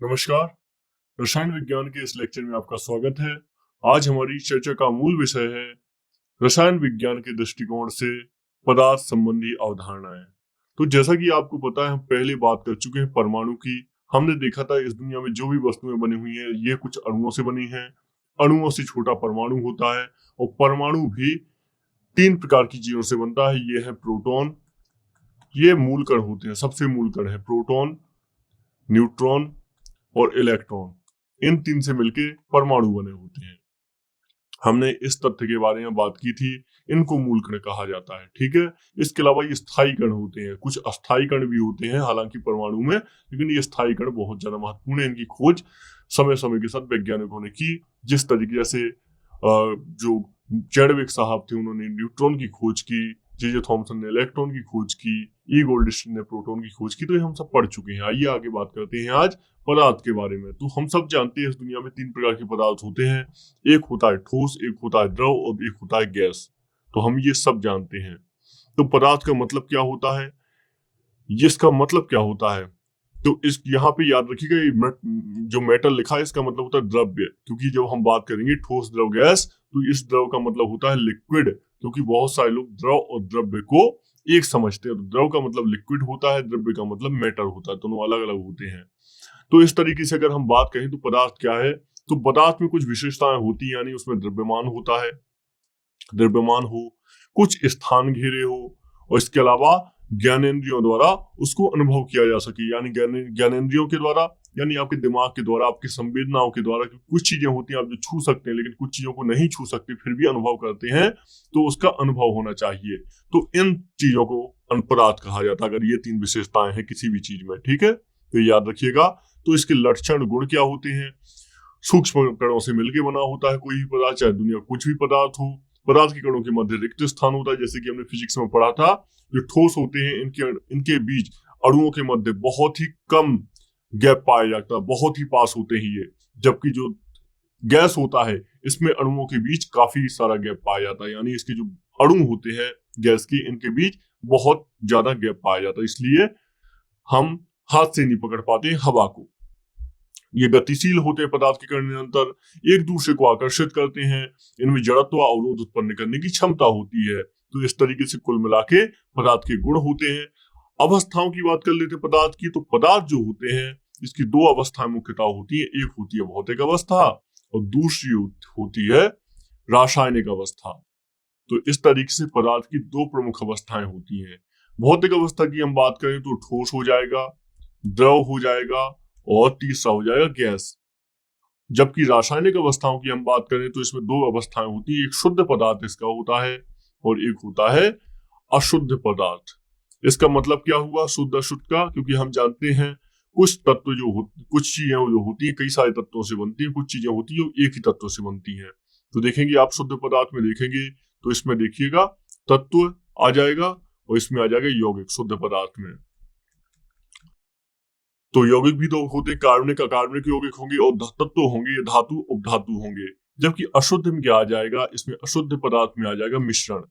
नमस्कार। रसायन विज्ञान के इस लेक्चर में आपका स्वागत है। आज हमारी चर्चा का मूल विषय है रसायन विज्ञान के दृष्टिकोण से पदार्थ संबंधी अवधारणाएं। तो जैसा कि आपको पता है, हम पहले बात कर चुके हैं परमाणु की। हमने देखा था इस दुनिया में जो भी वस्तुएं बनी हुई हैं ये कुछ अणुओं से बनी हैं। अणुओं से छोटा परमाणु होता है और परमाणु भी तीन प्रकार की चीजों से बनता है। ये है प्रोटॉन, ये मूल कण होते हैं, सबसे मूल कण है प्रोटॉन, न्यूट्रॉन और इलेक्ट्रॉन। इन तीन से मिलकर परमाणु बने होते हैं। हमने इस तथ्य के बारे में बात की थी, इनको मूल कण कहा जाता है। ठीक है, इसके अलावा ये स्थायी कण होते हैं, कुछ अस्थायी कण भी होते हैं हालांकि परमाणु में, लेकिन ये स्थायी कण बहुत ज्यादा महत्वपूर्ण है। इनकी खोज समय समय के साथ वैज्ञानिकों ने की। जिस तरीके से जो चैडविक साहब थे उन्होंने न्यूट्रॉन की खोज की, जे थॉमसन ने इलेक्ट्रॉन की खोज की, ई गोल्डस्टीन ने प्रोटॉन की खोज की, तो ये हम सब पढ़ चुके हैं। आइए आगे बात करते हैं आज पदार्थ के बारे में। तो हम सब जानते हैं इस दुनिया में तीन प्रकार के पदार्थ होते हैं। एक होता है ठोस, एक होता है द्रव और एक होता है गैस। तो हम ये सब जानते हैं। तो पदार्थ का मतलब क्या होता है, इसका मतलब क्या होता है, तो इस यहाँ पे याद रखिएगा, ये जो मेटल लिखा है इसका मतलब होता है द्रव्य। क्योंकि जब हम बात करेंगे ठोस द्रव गैस, तो इस द्रव का मतलब होता है लिक्विड। क्योंकि बहुत सारे लोग द्रव और द्रव्य को एक समझते हैं। तो द्रव का मतलब लिक्विड होता है, द्रव्य का मतलब मेटल होता है, दोनों अलग अलग होते हैं। तो इस तरीके से अगर हम बात करें तो पदार्थ क्या है, तो पदार्थ में कुछ विशेषताएं होती हैं, यानी उसमें द्रव्यमान होता है, द्रव्यमान हो, कुछ स्थान घेरे हो, और इसके अलावा ज्ञानेंद्रियों द्वारा उसको अनुभव किया जा सके। यानी ज्ञानेंद्रियों के द्वारा, यानी आपके दिमाग के द्वारा, आपकी संवेदनाओं के द्वारा। कुछ चीजें होती हैं आप जो छू सकते हैं, लेकिन कुछ चीजों को नहीं छू सकते फिर भी अनुभव करते हैं, तो उसका अनुभव होना चाहिए। तो इन चीजों को पदार्थ कहा जाता है, अगर ये तीन विशेषताएं हैं किसी भी चीज में। ठीक है, तो याद रखिएगा। तो इसके लक्षण गुण क्या होते हैं, सूक्ष्म कणों से मिलकर बना होता है कोई भी पदार्थ, चाहे दुनिया कुछ भी पदार्थ हो। पदार्थ के कणों के मध्य रिक्त स्थान होता है, जैसे कि हमने फिजिक्स में पढ़ा था। जो ठोस होते हैं इनके बीच अणुओं के मध्य बहुत ही कम गैप पाया जाता है, बहुत ही पास होते हैं ये। जबकि जो गैस होता है इसमें अणुओं के बीच काफी सारा गैप पाया जाता है, यानी इसके जो अणु होते हैं गैस के, इनके बीच बहुत ज्यादा गैप पाया जाता है। इसलिए हम हाथ से नहीं पकड़ पाते हवा को। ये गतिशील होते हैं पदार्थ के कण निरंतर एक दूसरे को आकर्षित करते हैं। इनमें जड़त्व अवरोध उत्पन्न करने की क्षमता होती है। तो इस तरीके से कुल मिला के पदार्थ के गुण होते हैं। अवस्थाओं की बात कर लेते हैं पदार्थ की। तो पदार्थ जो होते हैं इसकी दो अवस्थाएं मुख्यतः होती है। एक होती है भौतिक अवस्था और दूसरी होती है रासायनिक अवस्था। तो इस तरीके से पदार्थ की दो प्रमुख अवस्थाएं होती हैं। भौतिक अवस्था की हम बात करें तो ठोस हो जाएगा, द्रव हो जाएगा और तीसरा हो जाएगा गैस। जबकि रासायनिक अवस्थाओं की हम बात करें तो इसमें दो अवस्थाएं होती है। एक शुद्ध पदार्थ इसका होता है और एक होता है अशुद्ध पदार्थ। इसका मतलब क्या हुआ शुद्ध अशुद्ध का, क्योंकि हम जानते हैं कुछ तत्व कुछ चीजें जो होती है कई सारे तत्वों से बनती है, कुछ चीजें होती है एक ही तत्व से बनती हैं। तो देखेंगे आप शुद्ध पदार्थ में देखेंगे तो इसमें देखिएगा तत्व आ जाएगा और इसमें आ जाएगा यौगिक शुद्ध पदार्थ में। तो यौगिक भी दो होते हैं, कार्बनिक यौगिक होंगे और तत्व होंगे, धातु उपधातु होंगे। जबकि अशुद्ध में क्या आ जाएगा, इसमें अशुद्ध पदार्थ में आ जाएगा मिश्रण।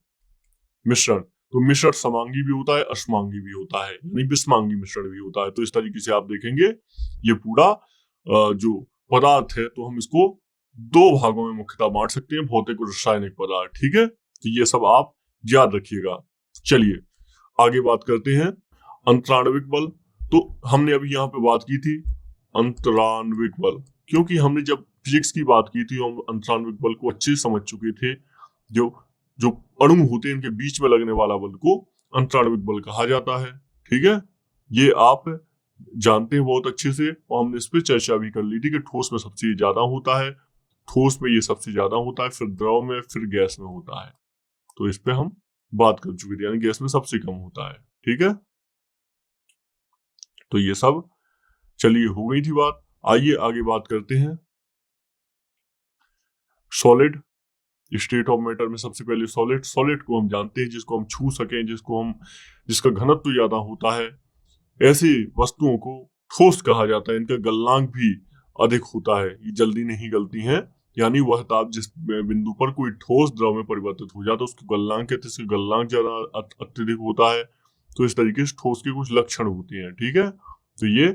मिश्रण तो मिश्रण समांगी भी होता है, अश्मांगी भी होता है, यानी विषमांगी मिश्रण भी होता है। तो इस तरीके से आप देखेंगे ये पूरा जो पदार्थ है तो हम इसको दो भागों में मुख्यतः बांट सकते हैं, भौतिक और रासायनिक पदार्थ। ठीक है, तो ये सब आप याद रखिएगा। चलिए आगे बात करते हैं अंतराण्विक बल। तो हमने अभी यहाँ पे बात की थी अंतराण्विक बल, क्योंकि हमने जब फिजिक्स की बात की थी हम अंतराण्विक बल को अच्छे से समझ चुके थे। जो जो अणु होते हैं इनके बीच में लगने वाला बल को अंतराण्विक बल कहा जाता है। ठीक है, ये आप जानते हैं बहुत अच्छे से, और हमने इस पर चर्चा भी कर ली थी कि ठोस में सबसे ज्यादा होता है, ठोस में ये सबसे ज्यादा होता है, फिर द्रव में, फिर गैस में होता है। तो इस पे हम बात कर चुके थे, यानी गैस में सबसे कम होता है। ठीक है, तो ये सब चलिए हो गई थी बात। आइए आगे बात करते हैं सॉलिड स्टेट ऑफ मैटर में। सबसे पहले सॉलिड को हम जानते हैं जिसको हम छू सकें, जिसका घनत्व ज्यादा होता है। ऐसी वस्तुओं को ठोस कहा जाता है। इनका गलनांक भी अधिक होता है, ये जल्दी नहीं गलती हैं। यानी वह ताप जिस बिंदु पर कोई ठोस द्रव में परिवर्तित हो जाता है उसको गलनांक कहते हैं, इसका गलनांक ज्यादा अत्यधिक होता है। तो इस तरीके से ठोस के कुछ लक्षण होते हैं। ठीक है, तो ये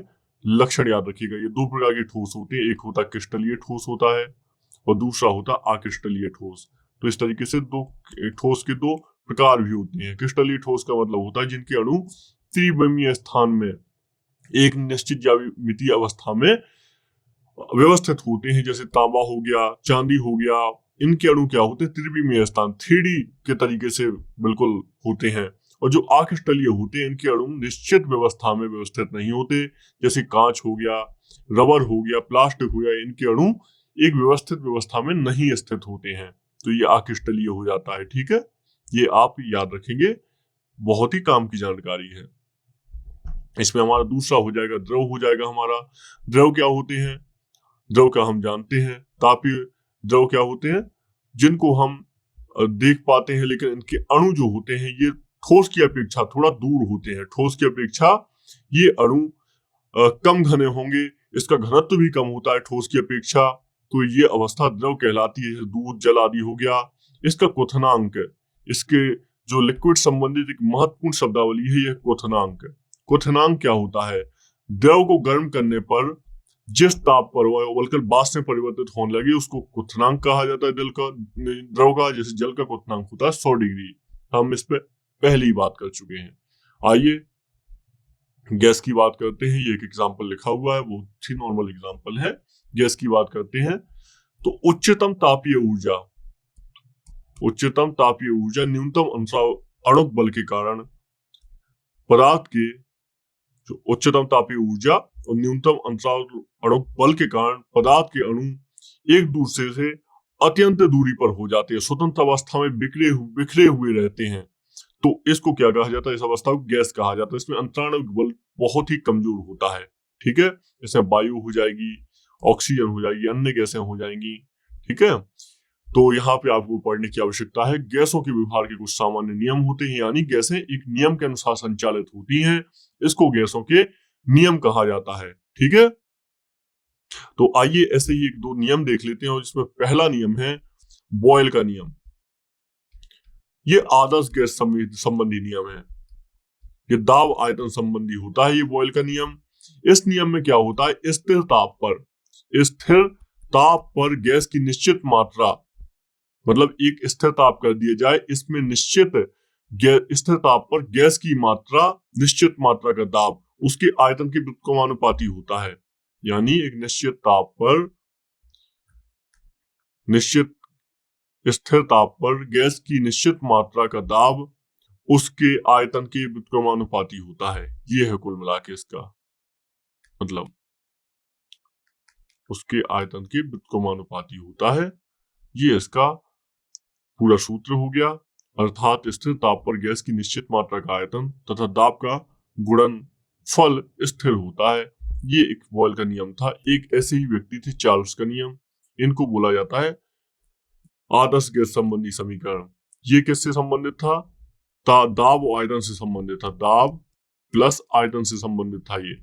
लक्षण याद रखिएगा। ये दो प्रकार के ठोस होते हैं, एक होता है क्रिस्टलीय ठोस होता है और दूसरा होता है अक्रिस्टलीय ठोस। तो इस तरीके से दो ठोस के दो प्रकार भी होते हैं। क्रिस्टलीय ठोस का मतलब होता है जिनके अणु त्रिविमीय स्थान में एक निश्चित ज्यामितीय अवस्था में व्यवस्थित होते हैं, जैसे तांबा हो गया, चांदी हो गया। इनके अणु क्या होते हैं, त्रिविमीय स्थान 3D के तरीके से बिल्कुल होते हैं। और जो अक्रिस्टलीय होते हैं, इनके अणु निश्चित व्यवस्था में व्यवस्थित नहीं होते, जैसे कांच हो गया, रबर हो गया, प्लास्टिक हो गया। इनके अणु एक व्यवस्थित व्यवस्था में नहीं स्थित होते हैं, तो ये अक्रिस्टलीय हो जाता है। ठीक है, ये आप याद रखेंगे, बहुत ही काम की जानकारी है। इसमें हमारा दूसरा हो जाएगा द्रव हो जाएगा हमारा। द्रव क्या होते हैं, द्रव का हम जानते हैं। तापीय द्रव क्या होते हैं, जिनको हम देख पाते हैं, लेकिन इनके अणु जो होते हैं ये ठोस की अपेक्षा थोड़ा दूर होते हैं। ठोस की अपेक्षा ये अणु कम घने होंगे, इसका घनत्व भी कम होता है ठोस की अपेक्षा, तो ये अवस्था द्रव कहलाती है। दूध, जल आदि हो गया। इसका क्वथनांक, इसके जो लिक्विड संबंधित एक महत्वपूर्ण शब्दावली है, यह क्वथनांक। क्वथनांक क्या होता है, द्रव को गर्म करने पर जिस ताप पर वह उबलकर वाष्प में परिवर्तित होने लगे उसको क्वथनांक कहा जाता है द्रव का। जैसे जल का क्वथनांक होता है 100 डिग्री, हम इस पे पहले ही बात कर चुके हैं। आइए गैस की बात करते हैं। ये एक एग्जांपल लिखा हुआ है, वो ही नॉर्मल एग्जांपल है। गैस की बात करते हैं तो उच्चतम तापीय ऊर्जा, उच्चतम तापीय ऊर्जा न्यूनतम आणविक बल के कारण पदार्थ के, जो उच्चतम तापीय ऊर्जा और न्यूनतम आणविक बल के कारण पदार्थ के अणु एक दूसरे से अत्यंत दूरी पर हो जाते हैं, स्वतंत्र अवस्था में बिखरे हुए रहते हैं। तो इसको क्या कहा जाता है, इस अवस्था को गैस कहा जाता है। इसमें अंतराणविक बल बहुत ही कमजोर होता है। ठीक है, इसमें वायु हो जाएगी, ऑक्सीजन हो जाएगी, अन्य गैसें हो जाएंगी। ठीक है, तो यहाँ पे आपको पढ़ने की आवश्यकता है। गैसों के व्यवहार के कुछ सामान्य नियम होते हैं, यानी गैसें एक नियम के अनुसार संचालित होती हैं, इसको गैसों के नियम कहा जाता है। ठीक है, तो आइए ऐसे ही एक दो नियम देख लेते हैं। और इसमें पहला नियम है बॉयल का नियम। ये आदर्श गैस संबंधी नियम है, ये दाब आयतन संबंधी होता है ये बॉयल का नियम। इस नियम में क्या होता है, स्थिर ताप पर गैस की निश्चित मात्रा, मतलब एक स्थिर ताप कर दिया जाए, इसमें निश्चित स्थिर ताप पर गैस की मात्रा, निश्चित मात्रा का दाब उसके आयतन के व्युत्क्रमानुपाती होता है। यानी एक निश्चित ताप पर, निश्चित स्थिर ताप पर गैस की निश्चित मात्रा का दाब उसके आयतन के व्युत्क्रमानुपाती होता है। ये है कुल मिला के इसका मतलब, उसके आयतन के व्युत्क्रमानुपाती होता है। ये इसका पूरा सूत्र हो गया। अर्थात स्थिर ताप पर गैस की निश्चित मात्रा का आयतन तथा दाब का गुणनफल स्थिर होता है। ये एक बॉयल का नियम था। एक ऐसे ही व्यक्ति थे चार्ल्स का नियम, इनको बोला जाता है आदर्श गैस संबंधी समीकरण। ये किससे संबंधित था, दाब और आयतन से संबंधित था, दाब प्लस आयतन से संबंधित था ये।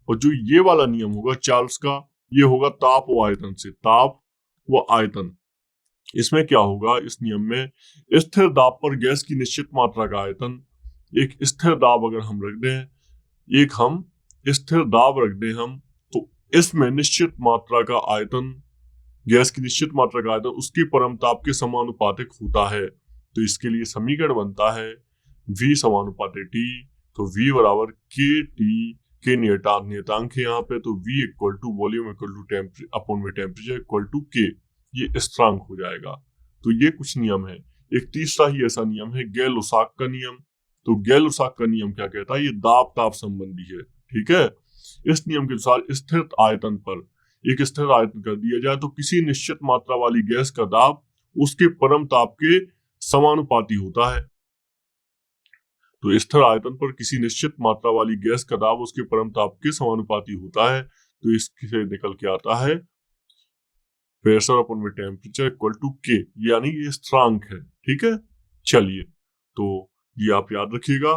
और जो ये वाला नियम होगा चार्ल्स का, ये होगा ताप व आयतन से, ताप व आयतन। इसमें क्या होगा, इस नियम में स्थिर दाब पर गैस की निश्चित मात्रा का आयतन, एक स्थिर दाब अगर हम रख दें, एक हम स्थिर दाब रख दें हम, तो इसमें निश्चित मात्रा का आयतन, गैस की निश्चित मात्रा का आयतन उसके परम ताप के समानुपातिक होता है। तो इसके लिए समीकरण बनता है V समानुपाती T। तो V बराबर के टी, के नियतांक है यहाँ पे, तो V equal to volume equal to upon में टेम्परेचर इक्वल टू के, ये स्थिरांक हो जाएगा। तो ये कुछ नियम है। एक तीसरा ही ऐसा नियम है गैल-लुसाक का नियम। तो गैल-लुसाक का नियम क्या कहता है, ये दाब ताप संबंधी है। ठीक है, इस नियम के अनुसार स्थिर आयतन पर एक स्थिर आयतन कर दिया जाए तो किसी निश्चित मात्रा वाली गैस का दाब उसके परम ताप के समानुपाती होता है। तो स्थिर आयतन पर किसी निश्चित मात्रा वाली गैस का दाब उसके परम ताप के समानुपाती होता है। तो इससे निकल के आता है प्रेशर अपॉन में टेम्परेचर इक्वल टू के, यानी ये स्थिरांक है। ठीक है, चलिए तो ये आप याद रखिएगा।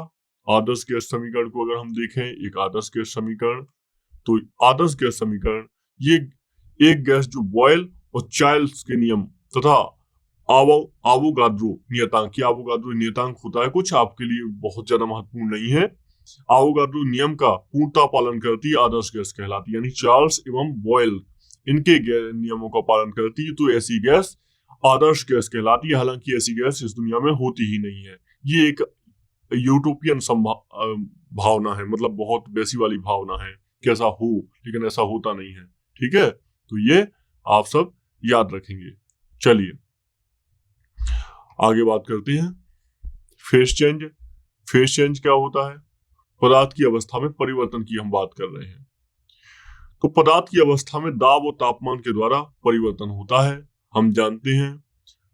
आदर्श गैस समीकरण को अगर हम देखें, एक आदर्श गैस समीकरण, तो आदर्श गैस समीकरण ये एक गैस जो बॉयल और चार्ल्स के नियम तथा आवोगाद्रो नियतांक, आवोगाद्रो नियतांक होता है कुछ, आपके लिए बहुत ज्यादा महत्वपूर्ण नहीं है। आवोगाड्रो नियम का पूर्णतः पालन करती है, आदर्श गैस कहलाती है। यानी चार्ल्स एवं बॉयल इनके नियमों का पालन करती है तो ऐसी गैस आदर्श गैस कहलाती है। हालांकि ऐसी गैस इस दुनिया में होती ही नहीं है। ये एक यूटोपियन भावना है, मतलब बहुत वैसी वाली भावना है कि ऐसा हो, लेकिन ऐसा होता नहीं है। ठीक है, तो ये आप सब याद रखेंगे। चलिए आगे बात करते हैं। Face change. फेस चेंज क्या होता है? पदार्थ की अवस्था में परिवर्तन की हम बात कर रहे हैं। तो पदार्थ की अवस्था में दाब और तापमान के द्वारा परिवर्तन होता है, हम जानते हैं।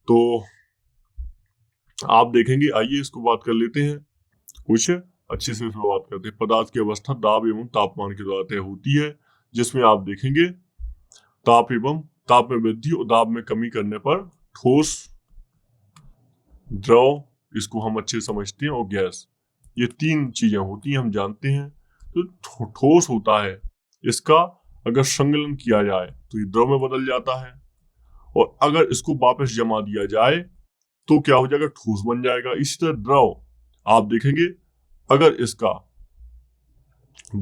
तो आप देखेंगे, आइए इसको बात कर लेते हैं, कुछ अच्छे से इसमें बात करते हैं। पदार्थ की अवस्था दाब एवं तापमान के द्वारा तय होती है, जिसमें आप देखेंगे ताप में वृद्धि और दाब में कमी करने पर ठोस, द्रव, इसको हम अच्छे समझते हैं, और गैस, ये तीन चीजें होती हैं, हम जानते हैं। तो ठोस होता है, इसका अगर संकलन किया जाए तो ये द्रव में बदल जाता है, और अगर इसको वापस जमा दिया जाए तो क्या हो जाएगा? ठोस बन जाएगा। इसी तरह द्रव आप देखेंगे, अगर इसका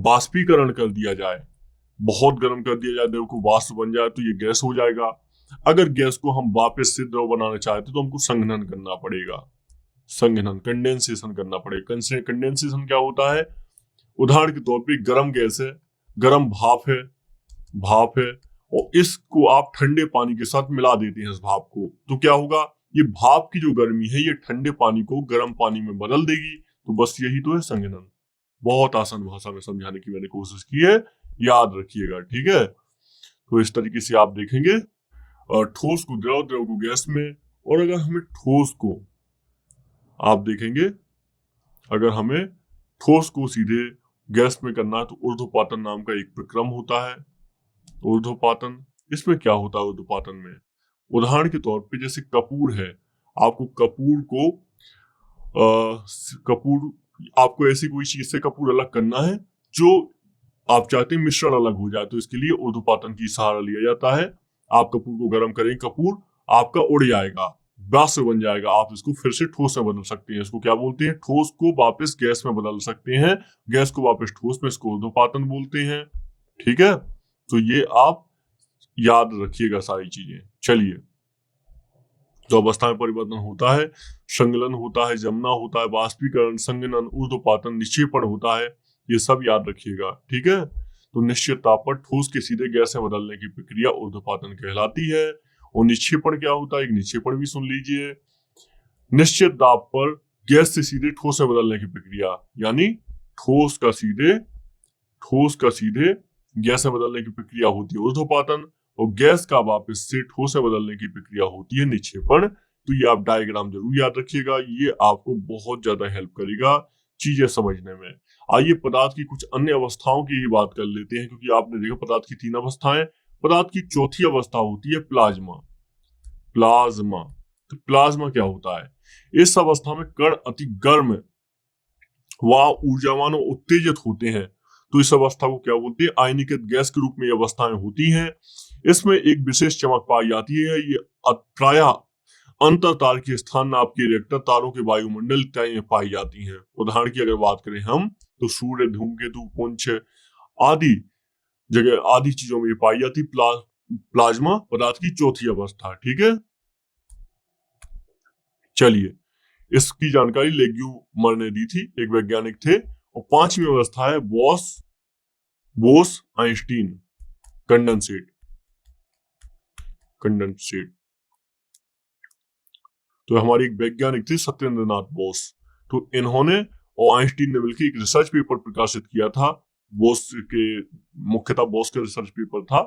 बाष्पीकरण कर दिया जाए, बहुत गर्म कर दिया जाए, द्रव को वाष्प बन जाए तो ये गैस हो जाएगा। अगर गैस को हम वापस से द्रव बनाना चाहते तो हमको संघनन करना पड़ेगा, संघनन, कंडेंसेशन करना पड़ेगा। कंडेंसेशन क्या होता है? उदाहरण के तौर पे गर्म गैस है, गर्म भाप है, और इसको आप ठंडे पानी के साथ मिला देते हैं इस भाप को, तो क्या होगा? ये भाप की जो गर्मी है ये ठंडे पानी को गर्म पानी में बदल देगी। तो बस यही तो है संघनन। बहुत आसान भाषा में समझाने की मैंने कोशिश की है, याद रखिएगा। ठीक है, तो इस तरीके से आप देखेंगे ठोस को द्रव, द्रव को गैस में। और अगर हमें ठोस को, आप देखेंगे, अगर हमें ठोस को सीधे गैस में करना है तो ऊर्ध्वपातन नाम का एक प्रक्रम होता है। ऊर्ध्वपातन, इसमें क्या होता है ऊर्ध्वपातन में? उदाहरण के तौर पे जैसे कपूर है, आपको आपको ऐसी कोई चीज से कपूर अलग करना है जो आप चाहते हैं मिश्रण अलग हो जाए, तो इसके लिए ऊर्ध्वपातन की सहारा लिया जाता है। आप कपूर को गर्म करेंगे, कपूर आपका उड़ जाएगा, वाष्प बन जाएगा, आप इसको फिर से ठोस में बदल सकते हैं। इसको क्या बोलते हैं? ठोस को वापस गैस में बदल सकते हैं, गैस को वापस ठोस में, इसको ऊर्ध्वपातन बोलते हैं। ठीक है, तो ये आप याद रखिएगा सारी चीजें। चलिए, तो अवस्था में परिवर्तन होता है, संगलन होता है, जमना होता है, बाष्पीकरण, संघनन, ऊर्ध्वपातन, निक्षेपण होता है, ये सब याद रखिएगा। ठीक है, तो निश्चित ताप पर ठोस के सीधे गैस में बदलने की प्रक्रिया ऊर्ध्वपातन कहलाती है। और निक्षेपण क्या होता है? एक निक्षेपण भी सुन लीजिए। निश्चित दाब पर गैस से सीधे ठोस में बदलने की प्रक्रिया, यानी ठोस का सीधे गैस में बदलने की प्रक्रिया होती है ऊर्ध्वपातन, और गैस का वापस से ठोस में बदलने की प्रक्रिया होती है निक्षेपण। तो ये आप डायग्राम जरूर याद रखिएगा, ये आपको बहुत ज्यादा हेल्प करेगा चीजें समझने में। आइए पदार्थ की कुछ अन्य अवस्थाओं की ही बात कर लेते हैं, क्योंकि आपने देखा पदार्थ की 3 अवस्थाएं। पदार्थ की चौथी अवस्था होती है प्लाज्मा। प्लाज्मा, तो प्लाज्मा क्या होता है? इस अवस्था में कण अति गर्म व ऊर्जावान और उत्तेजित होते हैं, तो इस अवस्था को क्या बोलते हैं? आयनीकृत गैस के रूप में ये अवस्थाएं होती हैं। इसमें एक विशेष चमक पाई जाती है, ये प्रायः अंतर तार के स्थान नाप के रिएक्टर तारों के वायुमंडल इत्यादि में पाई जाती हैं। उदाहरण की अगर बात करें हम, तो सूर्य, धूमकेतु, पुंछ आदि जगह, आदि चीजों में ये पाई जाती प्लाज्मा पदार्थ की चौथी अवस्था। ठीक है, चलिए, इसकी जानकारी लेग्यूमर ने दी थी, एक वैज्ञानिक थे। और 5वीं अवस्था है बोस आइंस्टीन कंडेंसेट। तो हमारी एक वैज्ञानिक थी सत्येंद्रनाथ बोस, तो इन्होंने और आइंस्टीन ने मिलकर एक रिसर्च पेपर प्रकाशित किया था। मुख्यतः बोस का रिसर्च पेपर था।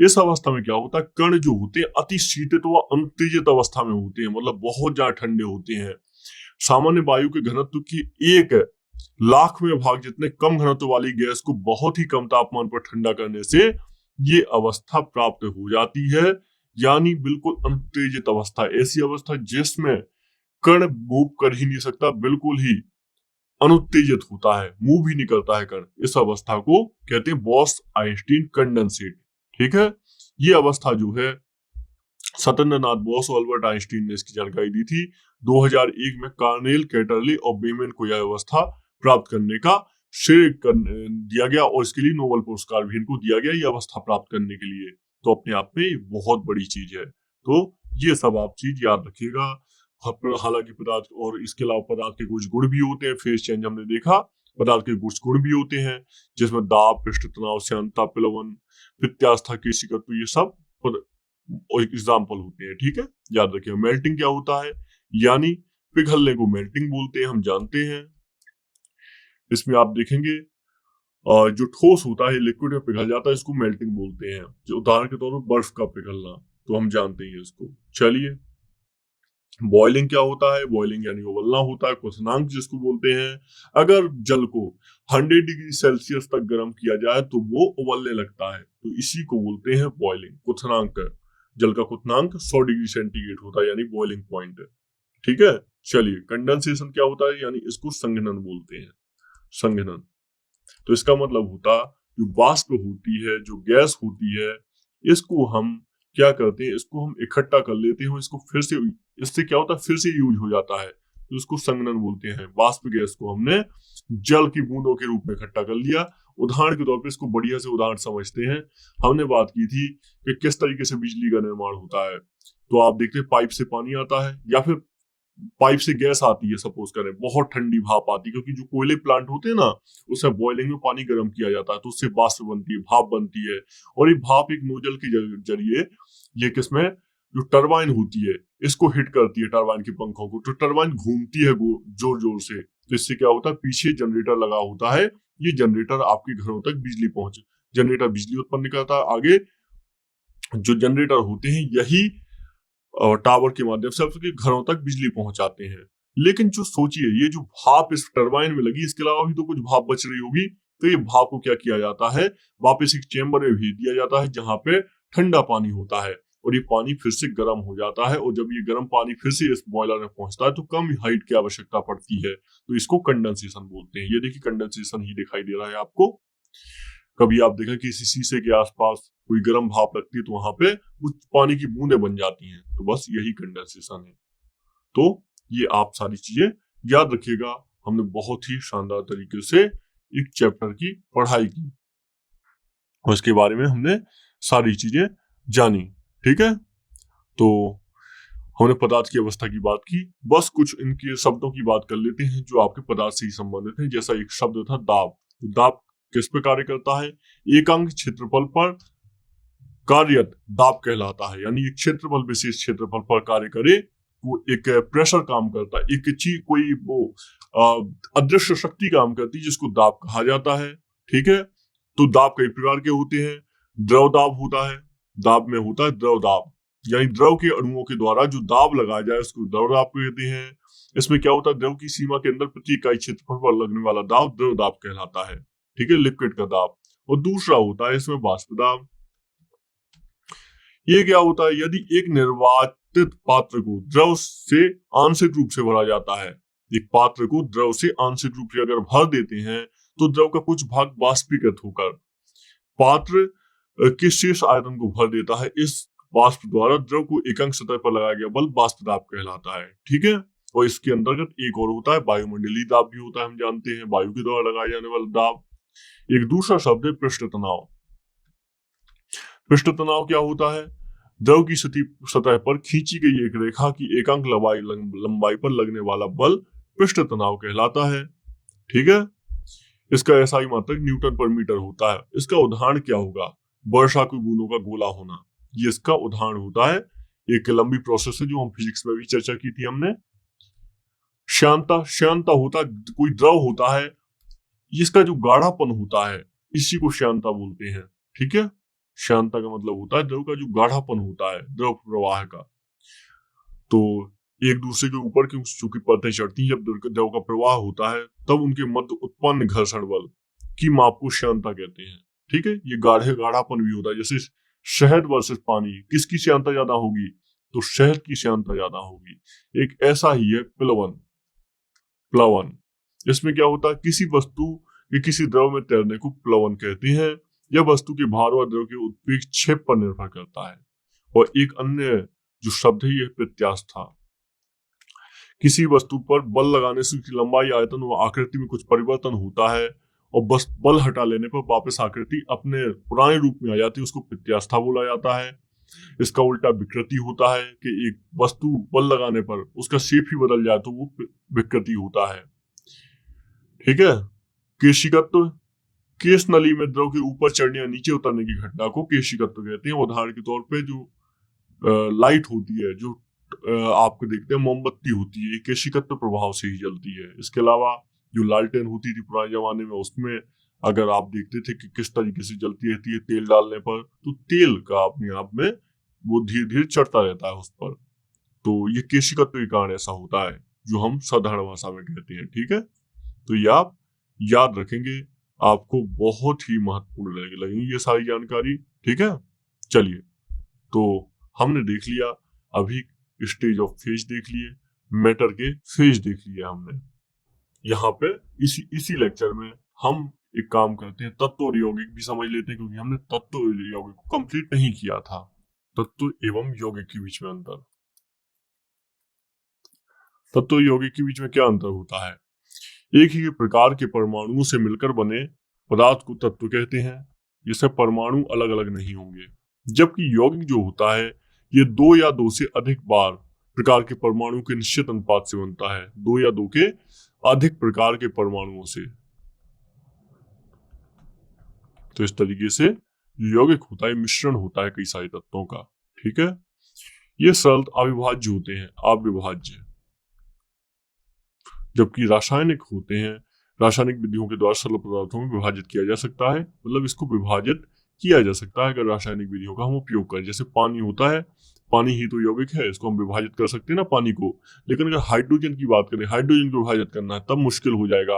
इस अवस्था में क्या होता है? कण जो होते हैं अति शीतित व अनुत्तेजित अवस्था में होते हैं, मतलब बहुत ज्यादा ठंडे होते हैं। सामान्य वायु के घनत्व की 1,00,000वें भाग जितने कम घनत्व वाली गैस को बहुत ही कम तापमान पर ठंडा करने से ये अवस्था प्राप्त हो जाती है, यानी बिल्कुल अनुत्तेजित अवस्था। ऐसी अवस्था जिसमें कण मूव कर ही नहीं सकता, बिल्कुल ही अनुत्तेजित होता है, मूव ही नहीं करता है कण। इस अवस्था को कहते हैं बोस आइंस्टीन कंडेंसेट। ठीक है, ये अवस्था जो है सत्येंद्रनाथ बोस और अल्बर्ट आइंस्टीन ने इसकी जानकारी दी थी। 2001 में कार्नेल, कैटरले और बेमेन को यह अवस्था प्राप्त करने का श्रेय दिया गया और इसके लिए नोबेल पुरस्कार भी इनको दिया गया ये अवस्था प्राप्त करने के लिए। तो अपने आप में बहुत बड़ी चीज है। तो ये सब आप चीज याद रखिएगा। हालांकि पदार्थ और इसके अलावा पदार्थ के कुछ गुण भी होते हैं। फेज चेंज हमने देखा, पदार्थ के कुछ गुण भी होते हैं जिसमें दाब, पृष्ठ तनाव, श्यानता, प्लवन, प्रत्यास्था, केशिकत्व, ये सब एग्जाम्पल होते हैं। ठीक है, याद रखिए। मेल्टिंग क्या होता है, यानी पिघलने को मेल्टिंग बोलते हैं, हम जानते हैं। इसमें आप देखेंगे जो ठोस होता है लिक्विड में पिघल जाता है इसको मेल्टिंग बोलते हैं। जो उदाहरण के तौर पर बर्फ का पिघलना, तो हम जानते हैं इसको। चलिए, बॉइलिंग क्या होता है, बॉइलिंग यानी उबलना होता है, क्वथनांक जिसको बोलते हैं। अगर जल को 100 डिग्री सेल्सियस तक गर्म किया जाए तो वो उबलने लगता है, तो इसी को बोलते हैं बॉइलिंग। क्वथनांक, जल का क्वथनांक 100 डिग्री सेंटीग्रेड होता है, यानी बॉइलिंग पॉइंट। ठीक है, चलिए, कंडेंसेशन क्या होता है, यानी इसको संघनन बोलते हैं, संघनन। तो इसका मतलब होता जो वाष्प होती है, जो गैस होती है, इसको हम क्या करते हैं, इसको हम इकट्ठा कर लेते हैं, इसको फिर से, इससे क्या होता है, फिर से यूज हो जाता है, तो इसको संघनन बोलते हैं। वाष्प गैस को हमने जल की बूंदों के रूप में इकट्ठा कर लिया। उदाहरण के तौर पे इसको बढ़िया से उदाहरण समझते हैं। हमने बात की थी कि किस तरीके से बिजली का निर्माण होता है। तो आप देखते हैं पाइप से पानी आता है या फिर पाइप से गैस आती है, सपोज करें बहुत ठंडी भाप आती है, क्योंकि जो कोयले प्लांट होते हैं ना, उसमें बॉइलिंग में पानी गर्म किया जाता है तो उससे वाष्प बनती है, भाप बनती है। और ये भाप एक नोजल के जरिए ये किसमें, जो टरबाइन होती है, इसको हिट करती है, टरबाइन के पंखों को, तो टरबाइन घूमती है जोर जोर से। तो इससे क्या होता है, पीछे जनरेटर लगा होता है, ये जनरेटर आपके घरों तक बिजली पहुंचे, जनरेटर बिजली उत्पन्न करता है। आगे जो जनरेटर होते हैं यही और टावर के माध्यम से आपके घरों तक बिजली पहुंचाते हैं। लेकिन जो सोचिए, ये जो भाप इस टरबाइन में लगी, इसके अलावा भी तो कुछ भाप बच रही होगी, तो ये भाप को क्या किया जाता है, वापस एक चेंबर में भेज दिया जाता है जहां पे ठंडा पानी होता है, और ये पानी फिर से गर्म हो जाता है। और जब ये गर्म पानी फिर से इस बॉयलर में पहुंचता है तो कम हाइट की आवश्यकता पड़ती है, तो इसको कंडेंसेशन बोलते हैं। ये देखिए, कंडेंसेशन ही दिखाई दे रहा है आपको। कभी आप देखें किसी शीशे के आसपास कोई गर्म भाप लगती है तो वहां पे कुछ पानी की बूंदें बन जाती हैं, तो बस यही कंडेंसेशन है। तो ये आप सारी चीजें याद रखिएगा। हमने बहुत ही शानदार तरीके से एक चैप्टर की पढ़ाई की और इसके बारे में हमने सारी चीजें जानी। ठीक है, तो हमने पदार्थ की अवस्था की बात की। बस कुछ इनके शब्दों की बात कर लेते हैं जो आपके पदार्थ से ही संबंधित है। जैसा एक शब्द था दाब, तो दाब किस पे कार्य करता है, एकांक क्षेत्रफल पर कार्यरत दाब कहलाता है। यानी एक क्षेत्रफल, विशेष क्षेत्रफल पर कार्य करे, वो एक प्रेशर काम करता है, एक चीज कोई वो अदृश्य शक्ति काम करती है जिसको दाब कहा जाता है। ठीक है, तो दाब कई प्रकार के होते हैं। द्रव दाब होता है, दाब में होता है द्रव दाब, यानी द्रव के अणुओं के द्वारा जो दाब लगाया जाए उसको द्रव दाब कहते हैं। इसमें क्या होता है, द्रव की सीमा के अंदर प्रति इकाई क्षेत्रफल पर लगने वाला दाब द्रव दाब कहलाता है। ठीक है, लिक्विड का दाब। और दूसरा होता है इसमें वाष्प दाब। ये क्या होता है, यदि एक निर्वाचित पात्र को द्रव से आंशिक रूप से भरा जाता है, एक पात्र को द्रव से आंशिक रूप से अगर भर देते हैं तो द्रव का कुछ भाग वाष्पीकृत होकर पात्र के शेष आयतन को भर देता है। इस वाष्प द्वारा द्रव को एकांक सतह पर लगाया गया बल वाष्प दाब कहलाता है। ठीक है, और इसके अंतर्गत एक और होता है वायुमंडलीय दाब भी होता है, हम जानते हैं, वायु के द्वारा लगाए जाने वाला दाब। एक दूसरा शब्द है पृष्ठ तनाव। पृष्ठ तनाव क्या होता है, द्रव की सतह पर खींची गई एक रेखा की एकांक लंबाई पर लगने वाला बल पृष्ठ तनाव कहलाता है। ठीक है, इसका एसआई मात्रक न्यूटन पर मीटर होता है। इसका उदाहरण क्या होगा, वर्षा की बूंदों का गोला होना, ये इसका उदाहरण होता है। एक लंबी प्रोसेस है जो हम फिजिक्स में भी चर्चा की थी हमने। श्यानता, श्यानता होता कोई द्रव होता है, इसका जो गाढ़ापन होता है इसी को श्यानता बोलते हैं। ठीक है, श्यानता का मतलब होता है द्रव का जो गाढ़ापन होता है, द्रव प्रवाह का। तो एक दूसरे के ऊपर की चूंकि परतें चढ़ती हैं, जब द्रव का प्रवाह होता है तब उनके मध्य उत्पन्न घर्षण बल की माप को श्यानता कहते हैं। ठीक है, ये गाढ़ापन भी होता है। जैसे शहद वर्सेस पानी, किसकी श्यानता ज्यादा होगी, तो शहद की श्यानता ज्यादा होगी। एक ऐसा ही है प्लवन। प्लवन, इसमें क्या होता है, किसी वस्तु या किसी द्रव में तैरने को प्लवन कहते हैं। यह वस्तु के भार और द्रव के उत्प्रेक्षेप पर निर्भर करता है। और एक अन्य जो शब्द है यह प्रत्यास्था। किसी वस्तु पर बल लगाने से उसकी लंबाई, आयतन व आकृति में कुछ परिवर्तन होता है और बस बल हटा लेने पर वापस आकृति अपने पुराने रूप में आ जाती है, उसको प्रत्यास्था बोला जाता है। इसका उल्टा विकृति होता है कि एक वस्तु बल लगाने पर उसका शेप ही बदल जाए तो वो विकृति होता है। ठीक है। केशिकत्व, केश नली में द्रव के ऊपर चढ़ने या नीचे उतरने की घटना को केशिकत्व कहते हैं। उदाहरण के तौर पे जो लाइट होती है, जो आपको देखते हैं मोमबत्ती होती है, केशिकत्व प्रभाव से ही जलती है। इसके अलावा जो लालटेन होती थी पुराने जमाने में, उसमें अगर आप देखते थे कि किस तरीके से जलती रहती है तेल डालने पर, तो तेल का अपने आप में वो धीरे धीरे चढ़ता रहता है उस पर। तो ये केशिकत्व के कारण ऐसा होता है, जो हम साधारण भाषा में कहते हैं। ठीक है, तो ये आप याद रखेंगे, आपको बहुत ही महत्वपूर्ण लगेंगी ये सारी जानकारी। ठीक है, चलिए, तो हमने देख लिया अभी स्टेज ऑफ फेज देख लिए, मैटर के फेज देख लिए हमने। यहाँ पे इसी लेक्चर में हम एक काम करते हैं, तत्व और यौगिक भी समझ लेते हैं, क्योंकि हमने तत्व और यौगिक को कंप्लीट नहीं किया था। तत्व एवं यौगिक के बीच में अंतर। तत्व और यौगिक के बीच में क्या अंतर होता है? एक ही प्रकार के परमाणुओं से मिलकर बने पदार्थ को तत्व कहते हैं। जिससे परमाणु अलग अलग नहीं होंगे। जबकि यौगिक जो होता है ये दो या दो से अधिक बार प्रकार के परमाणु के निश्चित अनुपात से बनता है। दो या दो के अधिक प्रकार के परमाणुओं से। तो इस तरीके से यौगिक होता है, मिश्रण होता है कई सारे तत्वों का। ठीक है, ये सरल अविभाज्य होते हैं, अविभाज्य। जबकि रासायनिक होते हैं, रासायनिक विधियों के द्वारा सरल पदार्थों में विभाजित किया जा सकता है। मतलब इसको विभाजित किया जा सकता है अगर रासायनिक विधियों का हम उपयोग करें। जैसे पानी होता है, पानी ही तो यौगिक है, इसको हम विभाजित कर सकते हैं ना पानी को। लेकिन अगर हाइड्रोजन की बात करें, हाइड्रोजन को विभाजित करना है तब मुश्किल हो जाएगा,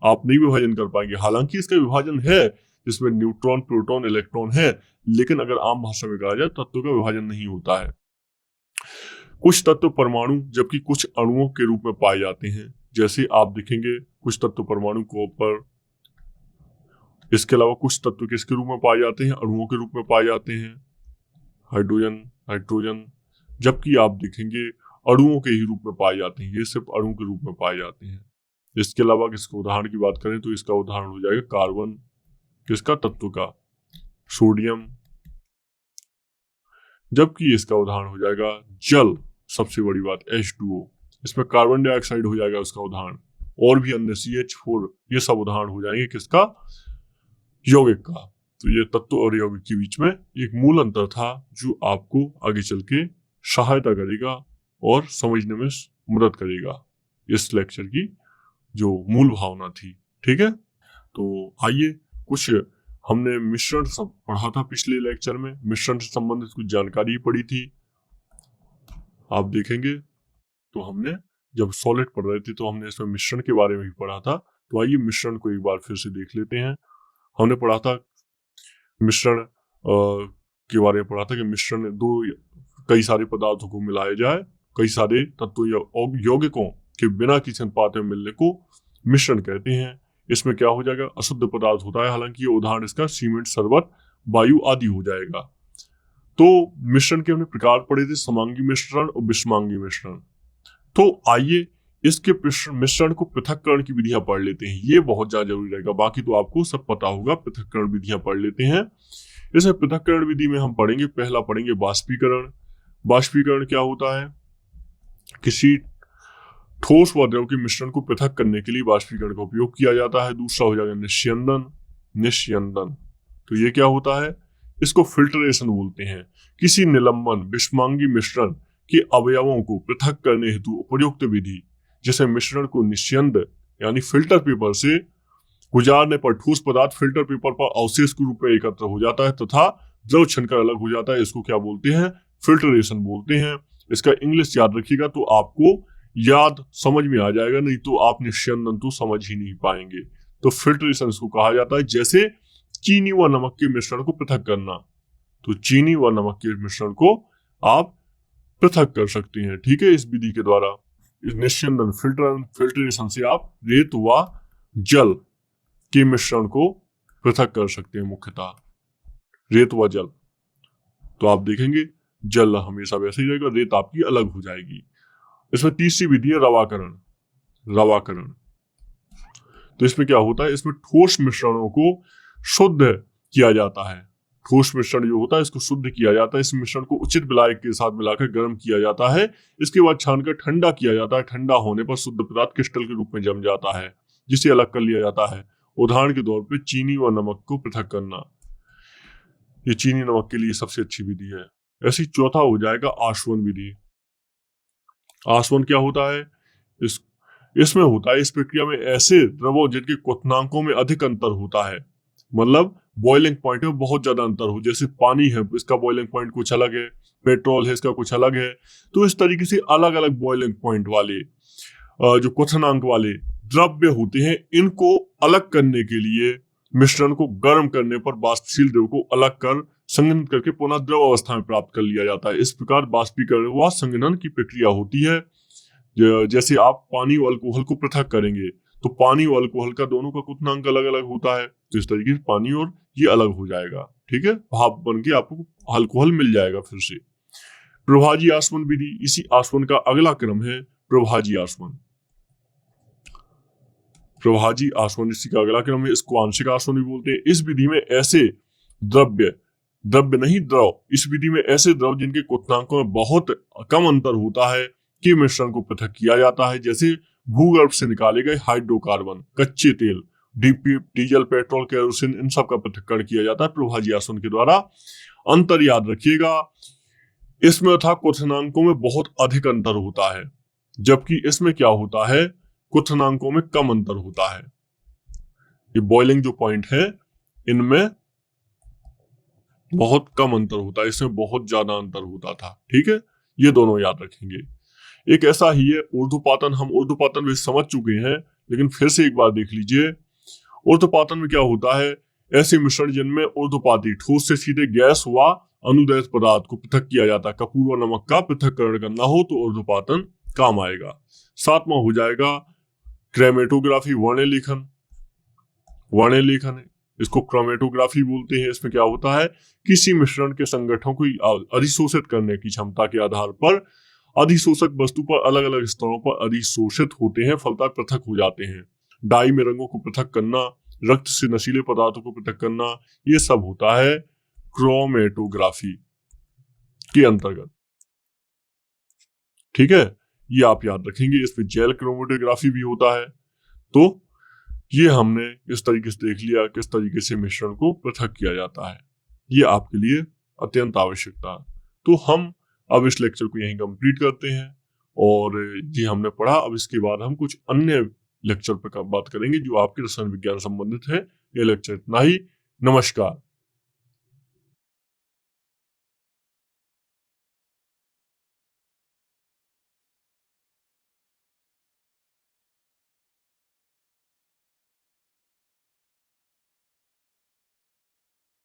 आप नहीं विभाजन कर पाएंगे। हालांकि इसका विभाजन है, जिसमें न्यूट्रॉन, प्रोटॉन, इलेक्ट्रॉन है, लेकिन अगर आम भाषा में कहा जाए तत्वों का विभाजन नहीं होता है। कुछ तत्व परमाणु जबकि कुछ अणुओं के रूप में पाए जाते हैं। जैसे आप देखेंगे कुछ तत्व परमाणु कॉपर। इसके अलावा कुछ तत्व किसके रूप में पाए जाते हैं? अणुओं के रूप में पाए जाते हैं, हाइड्रोजन, नाइट्रोजन। जबकि आप देखेंगे अणुओं के ही रूप में पाए जाते हैं, ये सिर्फ अणु के रूप में पाए जाते हैं। इसके अलावा किसके उदाहरण की बात करें तो इसका उदाहरण हो जाएगा कार्बन। किसका? तत्व का। सोडियम। जबकि इसका उदाहरण हो जाएगा जल। सबसे बड़ी बात H2O, इसमें कार्बन डाइऑक्साइड हो जाएगा उसका उदाहरण। और भी अन्य CH4, ये सब उदाहरण हो जाएंगे किसका? यौगिक का। तो ये तत्व और यौगिक के बीच में एक मूल अंतर था जो आपको आगे चल के सहायता करेगा और समझने में मदद करेगा। इस लेक्चर की जो मूल भावना थी। ठीक है, तो आइए कुछ हमने मिश्रण सब पढ़ा था पिछले लेक्चर में। मिश्रण से संबंधित कुछ जानकारी पढ़ी थी, आप देखेंगे। तो हमने जब सॉलिड पढ़ रहे थे तो हमने इसमें मिश्रण के बारे में भी पढ़ा था। तो आइए मिश्रण को एक बार फिर से देख लेते हैं। हमने पढ़ा था मिश्रण के बारे में पढ़ा था कि मिश्रण कई सारे पदार्थों को मिलाया जाए, कई सारे तत्व यौगिकों के बिना किसी अनुपात में मिलने को मिश्रण कहते हैं। इसमें क्या हो जाएगा? अशुद्ध पदार्थ होता है। हालांकि ये उदाहरण इसका सीमेंट, शरबत, वायु आदि हो जाएगा। तो मिश्रण के हमने प्रकार पढ़े थे, समांगी मिश्रण और विषमांगी मिश्रण। तो आइए इसके मिश्रण को पृथक्करण की विधियां पढ़ लेते हैं। ये बहुत ज्यादा जरूरी रहेगा, बाकी तो आपको सब पता होगा। पृथक्करण विधियां पढ़ लेते हैं। इसमें पृथक्करण विधि में हम पढ़ेंगे, पहला पढ़ेंगे बाष्पीकरण। बाष्पीकरण क्या होता है? किसी ठोस व द्रव के मिश्रण को पृथक करने के लिए बाष्पीकरण का उपयोग किया जाता है। दूसरा हो जाएगा निस्यंदन। निस्यंदन, तो ये क्या होता है? इसको फिल्ट्रेशन बोलते हैं। किसी निलंबन विषमांगी मिश्रण के अवयवों को पृथक करने हेतु उपयुक्त विधि, जैसे मिश्रण को निस्यंद यानी फिल्टर पेपर से गुजारने पर ठोस पदार्थ फिल्टर पेपर पर अवशेष के रूप में एकत्र हो जाता है तथा द्रव छनकर अलग हो जाता है। इसको क्या बोलते हैं? फिल्ट्रेशन बोलते हैं। इसका इंग्लिश याद रखिएगा तो आपको याद समझ में आ जाएगा, नहीं तो आप निस्यंदन तो समझ ही नहीं पाएंगे। तो फिल्ट्रेशन इसको कहा जाता है। जैसे चीनी व नमक के मिश्रण को पृथक करना, तो चीनी व नमक के मिश्रण को आप पृथक कर सकते हैं। ठीक है, इस विधि के द्वारा। निस्यंदन फिल्ट्रेशन से आप रेत व जल के मिश्रण को पृथक कर सकते हैं, मुख्यतः रेत व जल। तो आप देखेंगे जल हमेशा वैसे ही रहेगा, रेत आपकी अलग हो जाएगी। इसमें तीसरी विधि है रवाकरण। रवाकरण तो इसमें क्या होता है, इसमें ठोस मिश्रणों को शुद्ध किया जाता है। ठोस मिश्रण जो होता है इसको शुद्ध किया जाता है। इस मिश्रण को उचित विलायक के साथ मिलाकर गर्म किया जाता है। इसके बाद छानकर ठंडा किया जाता है। ठंडा होने पर शुद्ध पदार्थ क्रिस्टल के रूप में जम जाता है, जिसे अलग कर लिया जाता है। उदाहरण के तौर पे चीनी व नमक को पृथक करना, ये चीनी नमक के लिए सबसे अच्छी विधि है। ऐसी चौथा हो जाएगा आसवन विधि। आसवन क्या होता है, इसमें होता है, इस प्रक्रिया में ऐसे द्रवों जिनके क्वथनांकों में अधिक अंतर होता है, मतलब बॉइलिंग पॉइंट में बहुत ज्यादा अंतर हो, जैसे पानी है इसका बॉइलिंग पॉइंट कुछ अलग है, पेट्रोल है इसका कुछ अलग है, तो इस तरीके से अलग अलग बॉइलिंग पॉइंट वाले जो क्वथनांक वाले द्रव्य होते हैं, इनको अलग करने के लिए मिश्रण को गर्म करने पर बाष्पशील द्रव को अलग कर संघनित करके पुनः द्रव अवस्था में प्राप्त कर लिया जाता है। इस प्रकार बाष्पीकरण व संघनन की प्रक्रिया होती है। जैसे आप पानी और अल्कोहल को पृथक करेंगे तो पानी और अल्कोहल का दोनों का क्वथनांक अलग अलग होता है, तो इस तरीके से पानी और ये अलग हो जाएगा। ठीक है, भाप बन के आपको अल्कोहल मिल जाएगा फिर से। प्रभाजी आसवन विधि, इसी आसवन का अगला क्रम है प्रभाजी आसवन। प्रभाजी आसवन इसी का अगला क्रम है, इसको आंशिक आसवन भी बोलते हैं। इस विधि में ऐसे द्रव्य नहीं द्रव, इस विधि में ऐसे द्रव जिनके क्वथनांकों में बहुत कम अंतर होता है कि मिश्रण को पृथक किया जाता है। जैसे भूगर्भ से निकाले गए हाइड्रोकार्बन, कच्चे तेल, डीजल, पेट्रोल, केरोसिन, इन सब का पृथक्करण किया जाता है प्रभाजी आसवन के द्वारा। अंतर याद रखिएगा, इसमें था क्वथनांकों में बहुत अधिक अंतर होता है, जबकि इसमें क्या होता है, क्वथनांकों में कम अंतर होता है। ये बॉइलिंग जो पॉइंट है इनमें बहुत कम अंतर होता है, इसमें बहुत ज्यादा अंतर होता था। ठीक है, ये दोनों याद रखेंगे। एक ऐसा ही है ऊर्ध्वपातन। हम ऊर्ध्वपातन भी समझ चुके हैं, लेकिन फिर से एक बार देख लीजिए। ऊर्ध्वपातन में क्या होता है, ऐसे मिश्रण जिनमें ऊर्ध्वपाती ठोस से सीधे गैस व अनुदैर्ध्य पदार्थ को पृथक किया जाता है। कपूर व नमक का पृथक्करण करना हो तो ऊर्ध्वपातन काम आएगा। सातवां हो जाएगा क्रोमेटोग्राफी, वर्णलेखन। वर्णलेखन इसको क्रोमेटोग्राफी बोलते हैं। इसमें क्या होता है, किसी मिश्रण के संगठनों को अधिशोषित करने की क्षमता के आधार पर अधिशोषक वस्तु पर अलग अलग स्तरों पर अधिशोषित होते हैं, फलतः पृथक हो जाते हैं। डाई में रंगों को पृथक करना, रक्त से नशीले पदार्थों को पृथक करना, ये सब होता है क्रोमेटोग्राफी के अंतर्गत। ठीक है, ये आप याद रखेंगे। इसमें जेल क्रोमेटोग्राफी भी होता है। तो ये हमने इस तरीके से देख लिया किस तरीके से मिश्रण को पृथक किया जाता है। ये आपके लिए अत्यंत आवश्यक था। तो हम अब इस लेक्चर को यहीं कंप्लीट करते हैं, और ये हमने पढ़ा। अब इसके बाद हम कुछ अन्य लेक्चर पर बात करेंगे जो आपके रसायन विज्ञान संबंधित है। ये लेक्चर इतना ही। नमस्कार।